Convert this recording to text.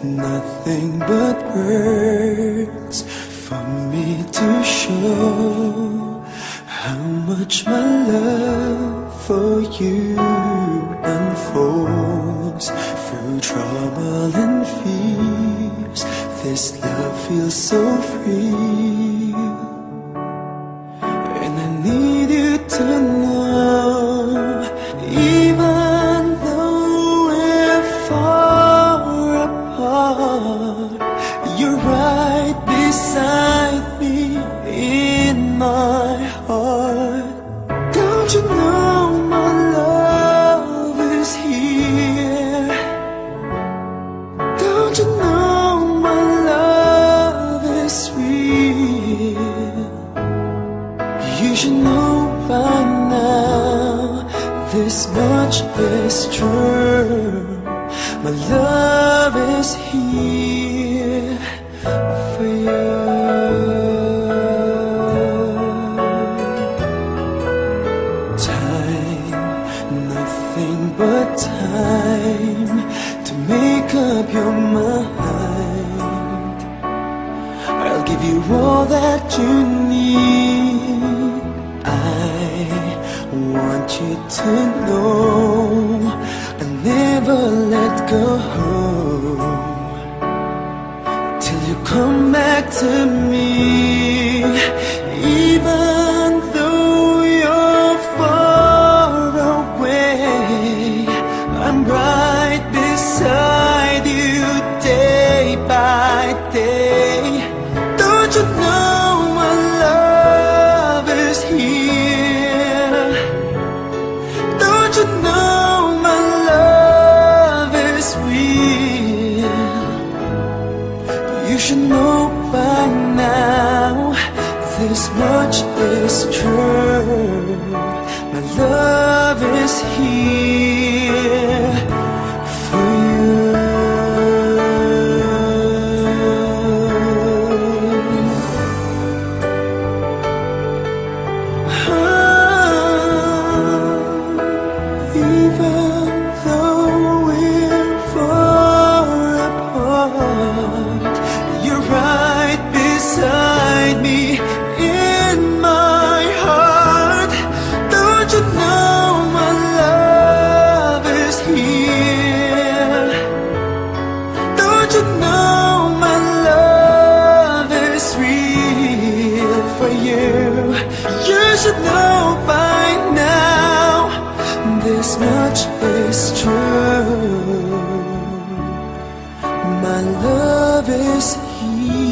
nothing but words for me to show how much my love for you unfolds through trouble and fears. This love feels so free, and I need you to know, even though we're far apart, you're right beside me in my heart. Don't you know my love is here? Don't you know my love is real? You should know by now, this much is true. My love is here for you. Time, nothing but time to make up your mind. I'll give you all that you need. I want you to know I'll never let go till you come back to me. Even though you're far away, I'm right beside you day by day. Don't you know my love is here? Don't you know my love is real? You should know by now, this much is true. My love is here for you. Even though we're far apart, you're right beside me in my heart. Don't you know my love is here? Don't you know my love is real for you? You should know by now, this much is true. My love is here.